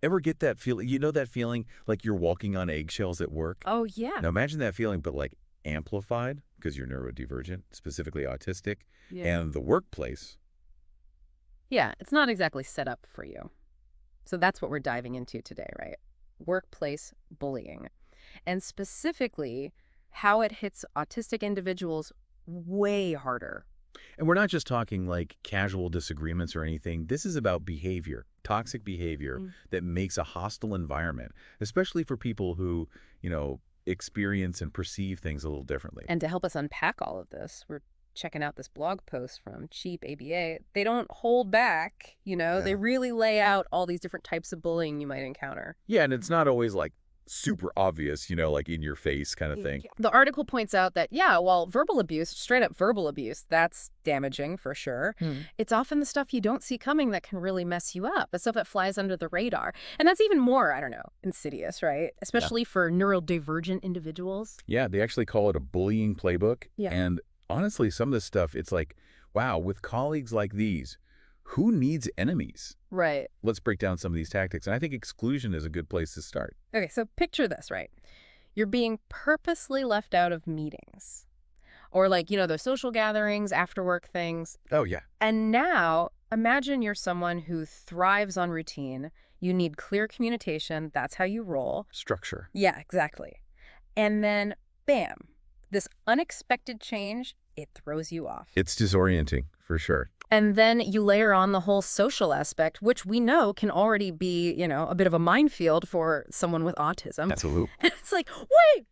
Ever get that feeling? You know that feeling like you're walking on eggshells at work? Oh, yeah. Now imagine that feeling, but like amplified because you're neurodivergent, specifically autistic, Yeah. and the workplace. Yeah, it's not exactly set up for you. So that's what we're diving into today, right? Workplace bullying. And specifically, how it hits autistic individuals way harder. And we're not just talking like casual disagreements or anything. This is about behavior, toxic behavior Mm. that makes a hostile environment, especially for people who, experience and perceive things a little differently. And to help us unpack all of this, we're checking out this blog post from Cheap ABA. They don't hold back, they Yeah. really lay out all these different types of bullying you might encounter. Yeah, and it's not always like super obvious, like in your face kind of thing. The article points out that, yeah, while verbal abuse, straight up verbal abuse, that's damaging for sure. It's often the stuff you don't see coming that can really mess you up, the stuff that flies under the radar. And that's even more, I don't know, insidious, right? Especially for neurodivergent individuals. Yeah, they actually call it a bullying playbook. Yeah. And honestly, some of this stuff, it's like, wow, with colleagues like these, who needs enemies? Right. Let's break down some of these tactics. And I think exclusion is a good place to start. Okay, so picture this, right? You're being purposely left out of meetings. Or like, those social gatherings, after work things. Oh, yeah. And now, imagine you're someone who thrives on routine. You need clear communication. That's how you roll. Structure. Yeah, exactly. And then, bam, this unexpected change, it throws you off. It's disorienting, for sure. And then you layer on the whole social aspect, which we know can already be, a bit of a minefield for someone with autism. Absolutely. And it's like, wait,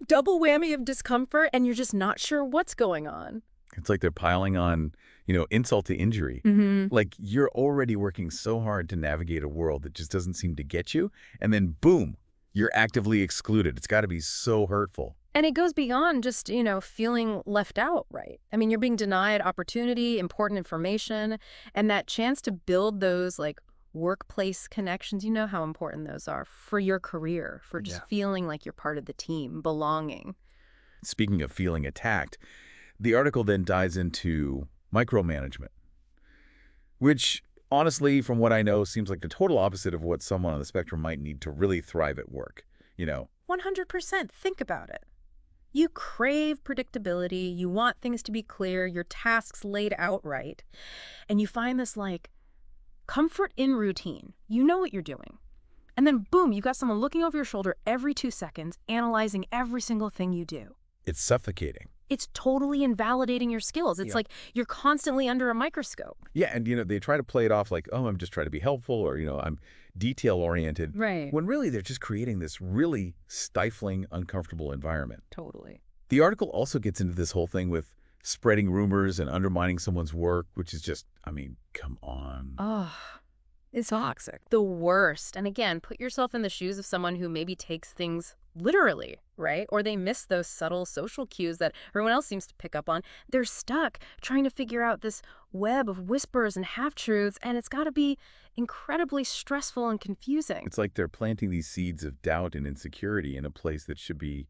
double whammy of discomfort, and you're just not sure what's going on. It's like they're piling on, insult to injury. Like you're already working so hard to navigate a world that just doesn't seem to get you. And then boom, you're actively excluded. It's got to be so hurtful. And it goes beyond just, feeling left out, right? I mean, you're being denied opportunity, important information, and that chance to build those, like, workplace connections. You know how important those are for your career, for just feeling like you're part of the team, belonging. Speaking of feeling attacked, the article then dives into micromanagement, which honestly, from what I know, seems like the total opposite of what someone on the spectrum might need to really thrive at work, 100%. Think about it. You crave predictability, you want things to be clear, your tasks laid out right, and you find this, like, comfort in routine. You know what you're doing. And then, boom, you've got someone looking over your shoulder every 2 seconds, analyzing every single thing you do. It's suffocating. It's totally invalidating your skills. It's like you're constantly under a microscope. Yeah, and, they try to play it off like, oh, I'm just trying to be helpful or, I'm detail-oriented. Right. When really they're just creating this really stifling, uncomfortable environment. Totally. The article also gets into this whole thing with spreading rumors and undermining someone's work, which is just, come on. Oh, it's toxic. The worst. And again, put yourself in the shoes of someone who maybe takes things literally, right? Or they miss those subtle social cues that everyone else seems to pick up on. They're stuck trying to figure out this web of whispers and half-truths, and it's got to be incredibly stressful and confusing. It's like they're planting these seeds of doubt and insecurity in a place that should be,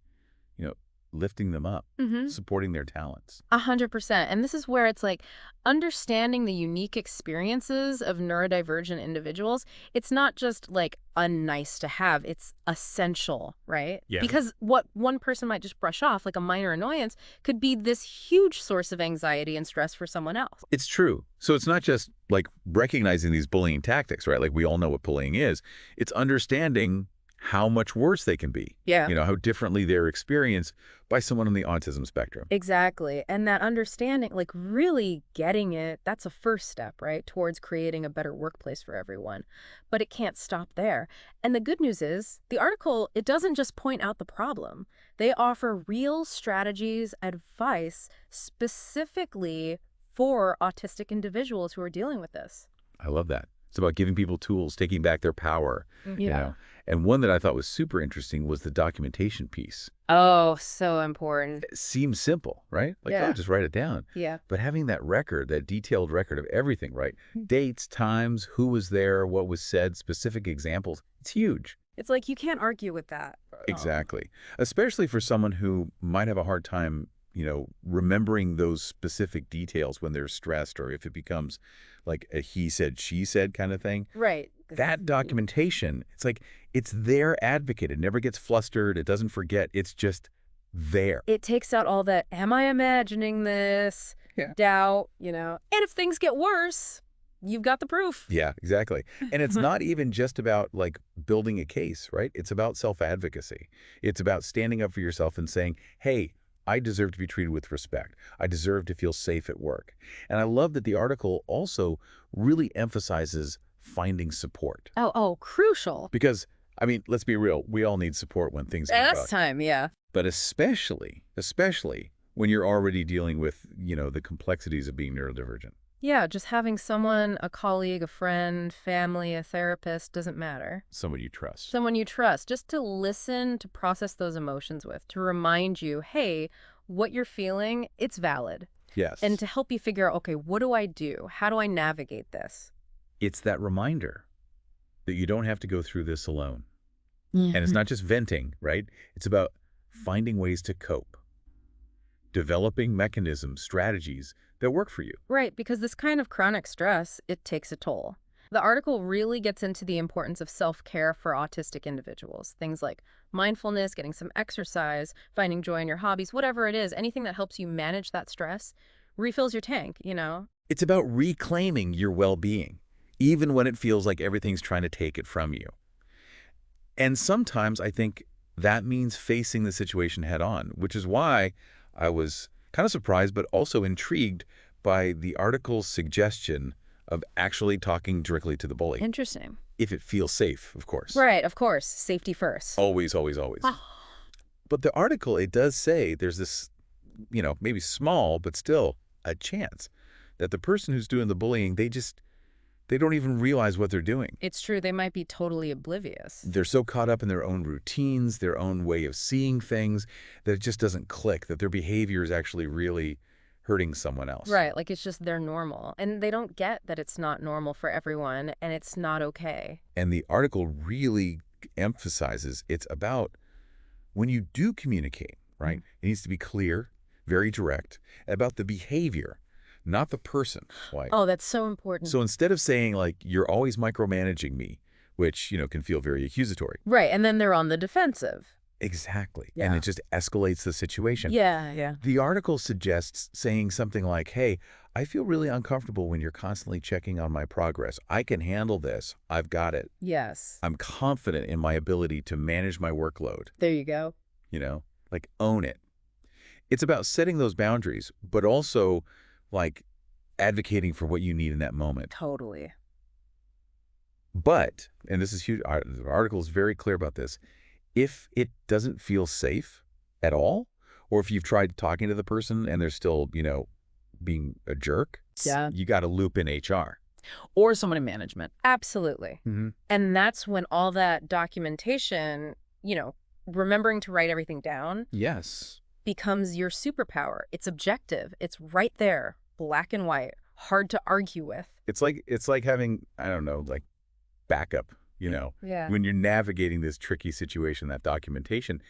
lifting them up, supporting their talents. 100%. And this is where it's like understanding the unique experiences of neurodivergent individuals. It's not just like a nice to have, it's essential, right? Yeah. Because what one person might just brush off like a minor annoyance could be this huge source of anxiety and stress for someone else. It's true. So it's not just like recognizing these bullying tactics, right? Like we all know what bullying is. It's understanding how much worse they can be. Yeah. How differently they're experienced by someone on the autism spectrum. Exactly. And that understanding, like really getting it, that's a first step, right, towards creating a better workplace for everyone. But it can't stop there. And the good news is the article, it doesn't just point out the problem. They offer real strategies, advice specifically for autistic individuals who are dealing with this. I love that. It's about giving people tools, taking back their power. Yeah. And one that I thought was super interesting was the documentation piece. Oh, so important. It seems simple, right? Like, Yeah. oh, just write it down. Yeah. But having that record, that detailed record of everything, right? Dates, times, who was there, what was said, specific examples, it's huge. It's like you can't argue with that. Exactly. Especially for someone who might have a hard time, remembering those specific details when they're stressed or if it becomes like a he said, she said kind of thing. Right. That documentation, it's like it's their advocate. It never gets flustered. It doesn't forget. It's just there. It takes out all that, am I imagining this? Yeah. Doubt, And if things get worse, you've got the proof. Yeah, exactly. And it's not even just about like building a case, right? It's about self-advocacy. It's about standing up for yourself and saying, hey, I deserve to be treated with respect. I deserve to feel safe at work. And I love that the article also really emphasizes finding support. Oh, crucial. Because, I mean, let's be real. We all need support when things get Last rough. time, yeah. But especially when you're already dealing with, the complexities of being neurodivergent. Yeah, just having someone, a colleague, a friend, family, a therapist, doesn't matter. Someone you trust. Someone you trust, just to listen, to process those emotions with, to remind you, hey, what you're feeling, it's valid. Yes. And to help you figure out, okay, what do I do? How do I navigate this? It's that reminder that you don't have to go through this alone. And it's not just venting, right? It's about finding ways to cope, developing mechanisms, strategies that work for you. Right, because this kind of chronic stress, it takes a toll. The article really gets into the importance of self-care for autistic individuals. Things like mindfulness, getting some exercise, finding joy in your hobbies, whatever it is, anything that helps you manage that stress, refills your tank, It's about reclaiming your well-being, even when it feels like everything's trying to take it from you. And sometimes I think that means facing the situation head on, which is why I was kind of surprised but also intrigued by the article's suggestion of actually talking directly to the bully. Interesting. If it feels safe, of course. Right, of course. Safety first. Always, always, always. But the article, it does say there's this, maybe small, but still a chance that the person who's doing the bullying, they don't even realize what they're doing. It's true. They might be totally oblivious. They're so caught up in their own routines, their own way of seeing things, that it just doesn't click, that their behavior is actually really hurting someone else. Right, like it's just their normal. And they don't get that it's not normal for everyone and it's not okay. And the article really emphasizes it's about when you do communicate, right? It needs to be clear, very direct, about the behavior, not the person. Like, oh, that's so important. so instead of saying, like, you're always micromanaging me, which, can feel very accusatory. Right, and then they're on the defensive. Exactly. Yeah. And it just escalates the situation. Yeah. The article suggests saying something like, hey, I feel really uncomfortable when you're constantly checking on my progress. I can handle this. I've got it. Yes. I'm confident in my ability to manage my workload. There you go. Like own it. It's about setting those boundaries, but also like advocating for what you need in that moment. Totally. But, and this is huge, the article is very clear about this, if it doesn't feel safe at all, or if you've tried talking to the person and they're still, being a jerk, yeah, you got to loop in HR. Or someone in management. Absolutely. Mm-hmm. And that's when all that documentation, remembering to write everything down. Yes. Becomes your superpower. It's objective. It's right there, black and white, hard to argue with. It's like having, I don't know, like backup, Yeah. when you're navigating this tricky situation, that documentation,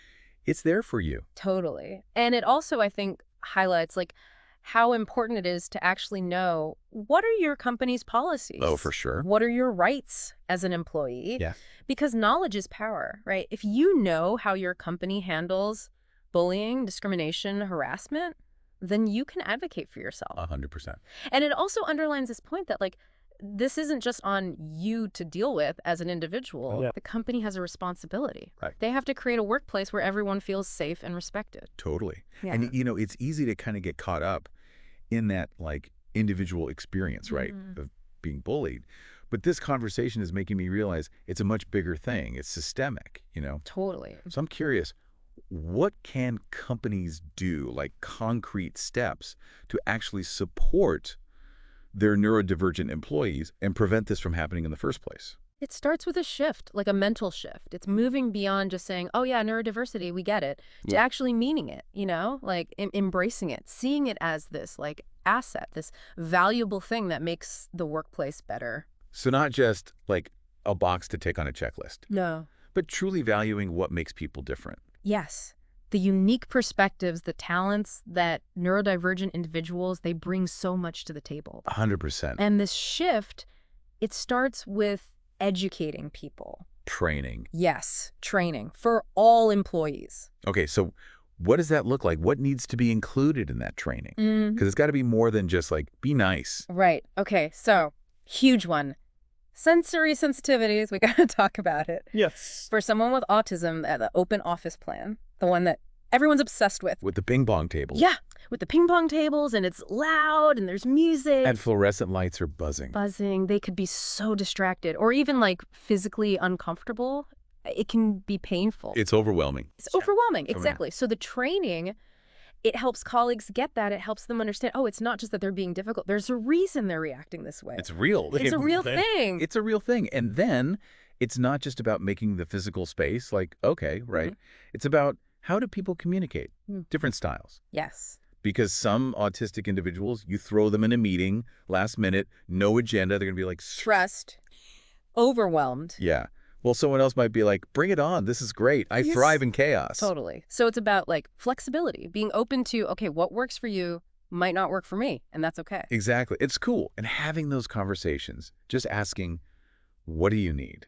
it's there for you. Totally. And it also, I think, highlights like how important it is to actually know what are your company's policies. Oh, for sure. What are your rights as an employee? Yeah. Because knowledge is power, right? If you know how your company handles bullying, discrimination, harassment, then you can advocate for yourself. 100%. And it also underlines this point that, like, this isn't just on you to deal with as an individual. Yeah. The company has a responsibility. Right. They have to create a workplace where everyone feels safe and respected. Totally. Yeah. And, it's easy to kind of get caught up in that, like, individual experience, right, of being bullied. But this conversation is making me realize it's a much bigger thing. It's systemic, Totally. So I'm curious, what can companies do, like concrete steps, to actually support their neurodivergent employees and prevent this from happening in the first place? It starts with a shift, like a mental shift. It's moving beyond just saying, oh yeah, neurodiversity, we get it, to actually meaning it, like embracing it, seeing it as this like asset, this valuable thing that makes the workplace better. So not just like a box to tick on a checklist, No. but truly valuing what makes people different. Yes. The unique perspectives, the talents that neurodivergent individuals, they bring so much to the table. 100%. And this shift, it starts with educating people. Training. Yes, training for all employees. Okay, so what does that look like? What needs to be included in that training? Because it's got to be more than just like, be nice. Right. Okay, so huge one. Sensory sensitivities, we got to talk about it. Yes. For someone with autism, the open office plan, the one that everyone's obsessed with. With the ping pong table. Yeah, with the ping pong tables, and it's loud, and there's music. And fluorescent lights are buzzing. Buzzing. They could be so distracted, or even like physically uncomfortable. It can be painful. It's overwhelming. It's overwhelming, exactly. So the training, it helps colleagues get that. It helps them understand, oh, it's not just that they're being difficult. There's a reason they're reacting this way. It's real. It's a real thing. It's a real thing. And then it's not just about making the physical space like, okay, right. It's about how do people communicate? Different styles. Yes. Because some autistic individuals, you throw them in a meeting, last minute, no agenda. They're going to be like... Stressed. Overwhelmed. Yeah. Well, someone else might be like, bring it on. This is great. I thrive in chaos. Totally. So it's about like flexibility, being open to, okay, what works for you might not work for me, and that's okay. Exactly. It's cool. And having those conversations, just asking, what do you need?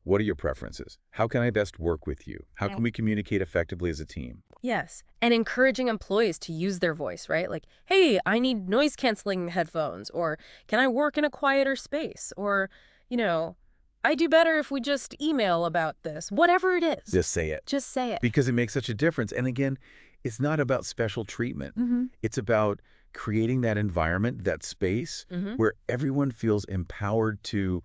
What are your preferences? How can I best work with you? How can we communicate effectively as a team? Yes. And encouraging employees to use their voice, right? Like, hey, I need noise-canceling headphones, or can I work in a quieter space? Or, you know, I do better if we just email about this. Whatever it is. Just say it. Just say it. Because it makes such a difference. And again, it's not about special treatment. It's about creating that environment, that space where everyone feels empowered to,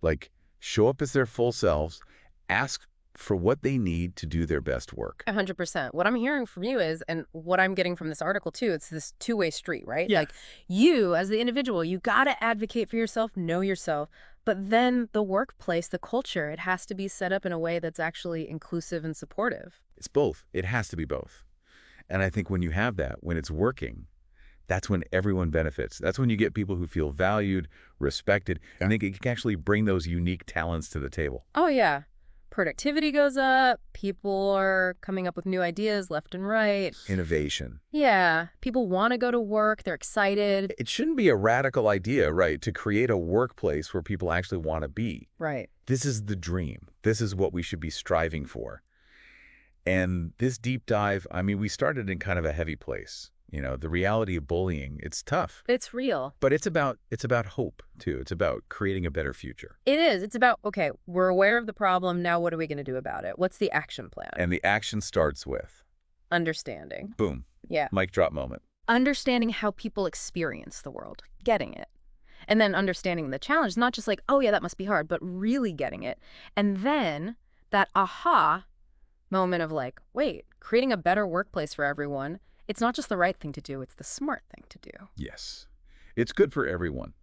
like, show up as their full selves, ask for what they need to do their best work. 100%. What I'm hearing from you is, and what I'm getting from this article too, it's this two-way street, right? Yeah. Like you as the individual, you got to advocate for yourself, know yourself, but then the workplace, the culture, it has to be set up in a way that's actually inclusive and supportive. It's both. It has to be both. And I think when you have that, when it's working, that's when everyone benefits. That's when you get people who feel valued, respected, and they can actually bring those unique talents to the table. Oh, yeah. Productivity goes up. People are coming up with new ideas left and right. Innovation. Yeah. People want to go to work. They're excited. It shouldn't be a radical idea, right, to create a workplace where people actually want to be. Right. This is the dream. This is what we should be striving for. And this deep dive, I mean, we started in kind of a heavy place. You know, the reality of bullying, it's tough. It's real. But it's about hope, too. It's about creating a better future. It is. It's about, okay, we're aware of the problem. Now what are we going to do about it? What's the action plan? And the action starts with? Understanding. Boom. Yeah. Mic drop moment. Understanding how people experience the world. Getting it. And then understanding the challenge, not just like, oh, yeah, that must be hard, but really getting it. And then that aha moment of like, wait, creating a better workplace for everyone. It's not just the right thing to do, it's the smart thing to do. Yes. It's good for everyone.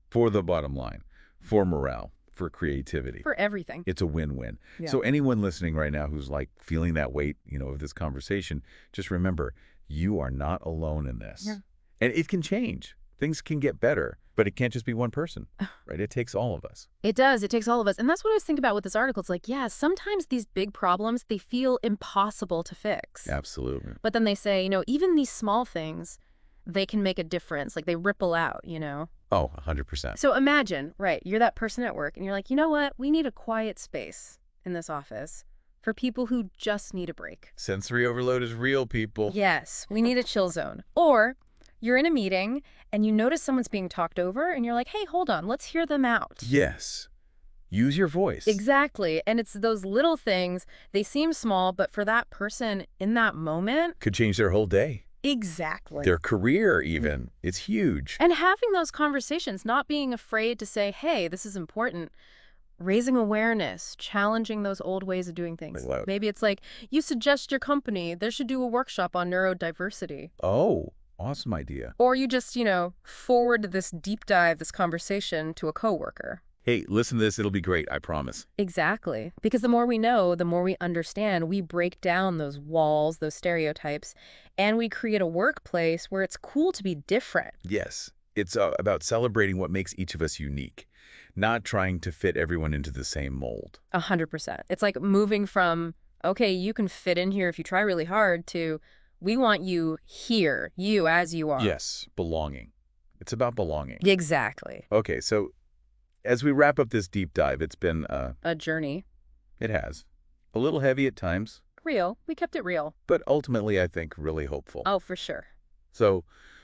For the bottom line, for morale, for creativity. For everything. It's a win-win. Yeah. So anyone listening right now who's like feeling that weight, you know, of this conversation, just remember, you are not alone in this. Yeah. And it can change. Things can get better, but it can't just be one person, right? It takes all of us. It does. It takes all of us. And that's what I was thinking about with this article. It's like, yeah, sometimes these big problems, they feel impossible to fix. Absolutely. But then they say, you know, even these small things, they can make a difference. Like they ripple out, you know? Oh, 100%. So imagine, right, you're that person at work and you're like, you know what? We need a quiet space in this office for people who just need a break. Sensory overload is real, people. Yes, we need a chill zone. Or you're in a meeting and you notice someone's being talked over and you're like, hey, hold on, let's hear them out. Yes. Use your voice. Exactly. And it's those little things, they seem small, but for that person in that moment. Could change their whole day. Exactly. Their career even. It's huge. And having those conversations, not being afraid to say, hey, this is important. Raising awareness, challenging those old ways of doing things. Maybe it's like, you suggest your company, they should do a workshop on neurodiversity. Oh, awesome idea. Or you just, you know, forward this deep dive, this conversation to a coworker. Hey, listen to this. It'll be great. I promise. Exactly. Because the more we know, the more we understand, we break down those walls, those stereotypes, and we create a workplace where it's cool to be different. Yes. It's about celebrating what makes each of us unique, not trying to fit everyone into the same mold. 100%. It's like moving from, okay, you can fit in here if you try really hard, to we want you here, you as you are. Yes, belonging. It's about belonging. Exactly. Okay, so As we wrap up this deep dive, it's been, A journey. it has, a little heavy at times, Real. We kept it real. but ultimately, I think, really hopeful. Oh, for sure. So,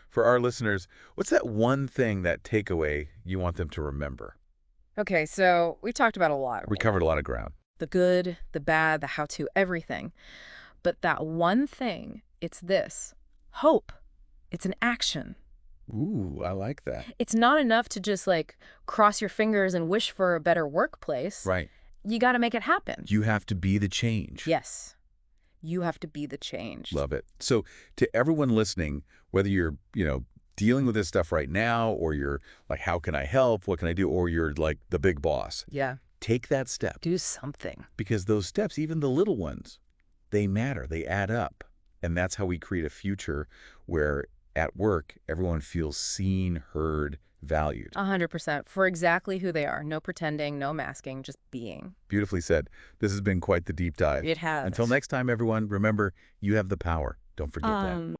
for our listeners, what's that one thing, that takeaway you want them to remember? Okay, so we talked about a lot. We covered a lot of ground. The good, the bad, the how-to, everything. But that one thing, it's this. Hope. It's an action. Ooh, I like that. It's not enough to just, like, cross your fingers and wish for a better workplace. Right. You got to make it happen. You have to be the change. Yes. You have to be the change. Love it. So to everyone listening, whether you're, dealing with this stuff right now, or you're like, how can I help? What can I do? Or you're like the big boss. Yeah. Take that step. Do something. Because those steps, even the little ones, they matter. They add up. And that's how we create a future where at work, everyone feels seen, heard, valued. 100%. For exactly who they are. No pretending, no masking, just being. Beautifully said. This has been quite the deep dive. It has. Until next time, everyone, remember, you have the power. Don't forget that.